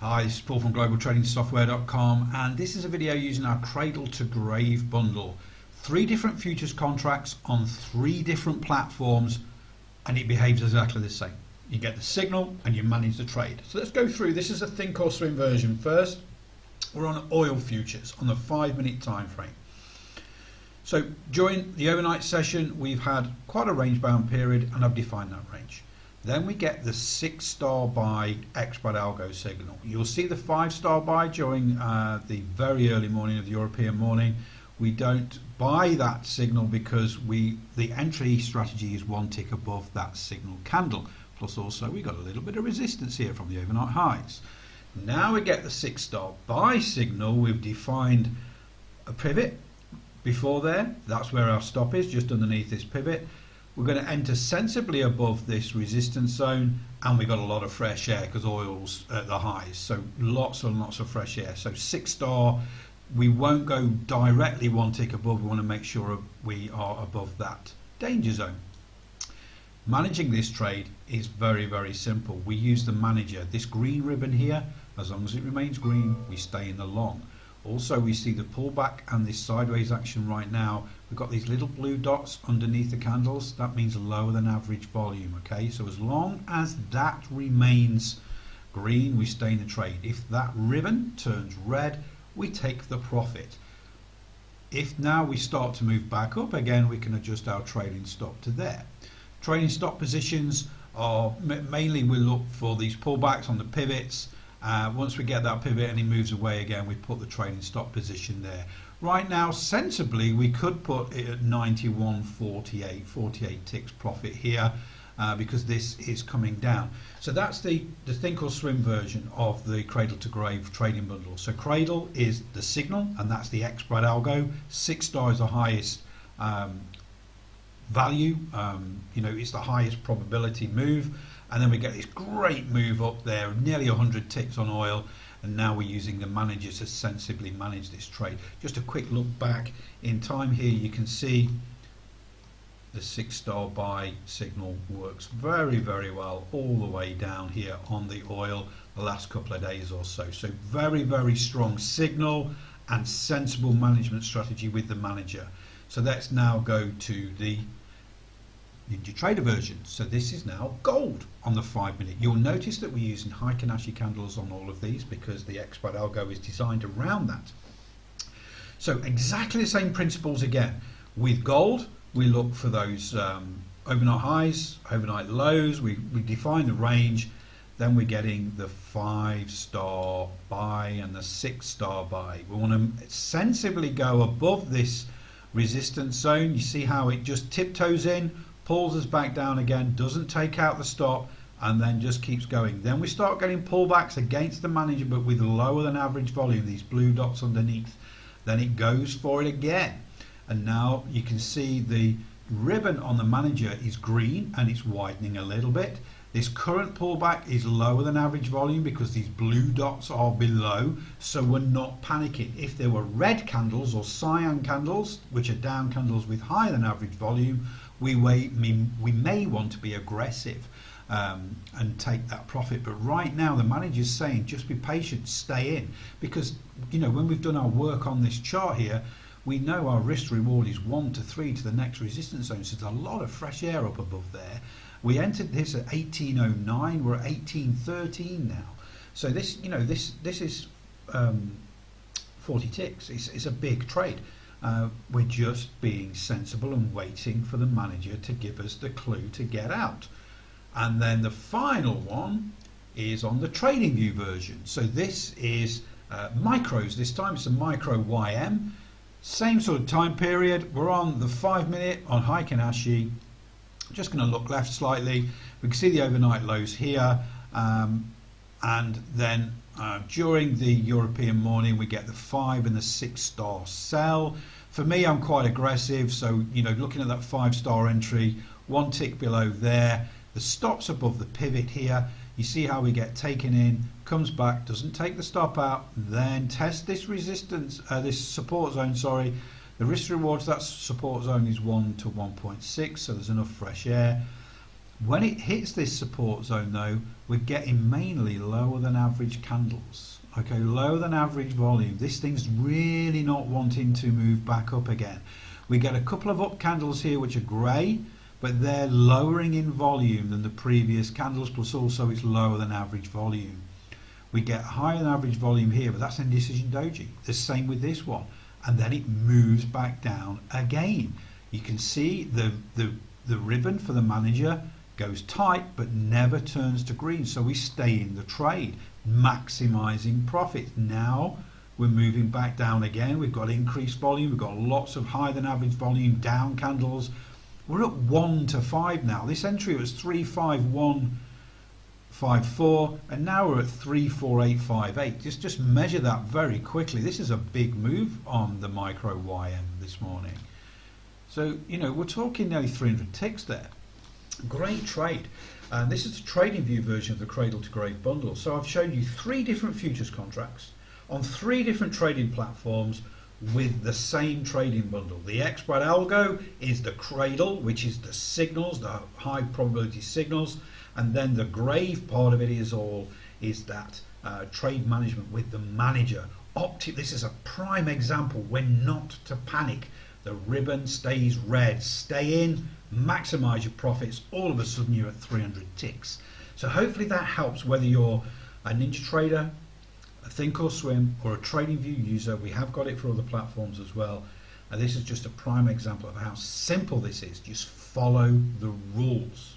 Hi, this is Paul from globaltradingsoftware.com, and this is a video using our cradle to grave bundle. 3 different futures contracts on 3 different platforms, and it behaves exactly the same. You get the signal and you manage the trade. So let's go through. This is a ThinkorSwim version. First, we're on oil futures on the 5-minute time frame. So during the overnight session, we've had quite a range bound period, and I've defined that range. Then we get the 6-star buy expert algo signal. You'll see the 5-star buy during the very early morning of the European morning. We don't buy that signal because the entry strategy is 1 tick above that signal candle. Plus also we got a little bit of resistance here from the overnight highs. Now we get the 6-star buy signal. We've defined a pivot before there. That's where our stop is, just underneath this pivot. We're going to enter sensibly above this resistance zone, and we got a lot of fresh air because oil's at the highs, so lots and lots of fresh air. So 6-star, we won't go directly 1 tick above. We want to make sure we are above that danger zone. Managing this trade is very, very simple. We use the manager, this green ribbon here. As long as it remains green, we stay in the long. Also, we see the pullback and this sideways action right now. We've got these little blue dots underneath the candles. That means lower than average volume. Okay, so as long as that remains green, we stay in the trade. If that ribbon turns red, we take the profit. If now we start to move back up again, we can adjust our trading stop to there. Trading stop positions are mainly, we look for these pullbacks on the pivots. Once we get that pivot and he moves away again, we put the trading stop position there. Right now, sensibly, we could put it at 91.48, 48 ticks profit here because this is coming down. So that's the ThinkorSwim version of the cradle to grave trading bundle. So cradle is the signal, and that's the expert algo. 6-star is the highest value, it's the highest probability move. And then we get this great move up there, nearly 100 ticks on oil, and now we're using the manager to sensibly manage this trade. Just a quick look back in time here, you can see the 6-star buy signal works very, very well all the way down here on the oil the last couple of days or so. So very, very strong signal and sensible management strategy with the manager. So let's now go to the NinjaTrader version. So this is now gold on the 5-minute. You'll notice that we're using high Kanashi candles on all of these because the expert algo is designed around that. So exactly the same principles again. With gold, we look for those overnight highs, overnight lows. We define the range. Then we're getting the 5-star buy and the 6-star buy. We want to sensibly go above this resistance zone. You see how it just tiptoes in, pulls us back down again, doesn't take out the stop, and then just keeps going. Then we start getting pullbacks against the manager, but with lower than average volume, these blue dots underneath. Then it goes for it again, and now you can see the ribbon on the manager is green and it's widening a little bit. This current pullback is lower than average volume because these blue dots are below, so we're not panicking. If there were red candles or cyan candles, which are down candles with higher than average volume, we may want to be aggressive and take that profit. But right now the manager's saying just be patient, stay in, because when we've done our work on this chart here, we know our risk reward is 1 to 3 to the next resistance zone. So there's a lot of fresh air up above there. We entered this at 1809. We're at 1813 now. So this is 40 ticks. It's a big trade. We're just being sensible and waiting for the manager to give us the clue to get out. And then the final one is on the TradingView version. So this is micros. This time it's a micro YM. Same sort of time period. We're on the 5-minute on high Kanashi. Just going to look left slightly. We can see the overnight lows here, and then during the European morning we get the 5 and the 6-star sell. For me, I'm quite aggressive, so looking at that 5-star entry, 1 tick below there, the stop's above the pivot here. You see how we get taken in, comes back, doesn't take the stop out, then test this resistance, this support zone, sorry. The risk reward to that support zone is 1 to 1.6, so there's enough fresh air. When it hits this support zone though, we're getting mainly lower than average candles. Okay, lower than average volume. This thing's really not wanting to move back up again. We get a couple of up candles here which are grey, but they're lowering in volume than the previous candles, plus also it's lower than average volume. We get higher than average volume here, but that's indecision doji. The same with this one. And then it moves back down again. You can see the ribbon for the manager goes tight but never turns to green, so we stay in the trade, maximizing profits. Now we're moving back down again. We've got increased volume, we've got lots of higher than average volume down candles. We're at 1 to 5 now. This entry was 35154 and now we're at 34858. Just measure that very quickly. This is a big move on the micro YM this morning. So, you know, we're talking nearly 300 ticks there. Great trade. And this is the TradingView version of the cradle to grave bundle. So I've shown you 3 different futures contracts on 3 different trading platforms with the same trading bundle. The expert algo is the cradle, which is the signals, the high probability signals, and then the grave part of it is that trade management with the manager. This is a prime example when not to panic. The ribbon stays red. Stay in, maximize your profits. All of a sudden you're at 300 ticks. So hopefully that helps whether you're a NinjaTrader, a ThinkorSwim or a TradingView user. We have got it for other platforms as well. And this is just a prime example of how simple this is. Just follow the rules.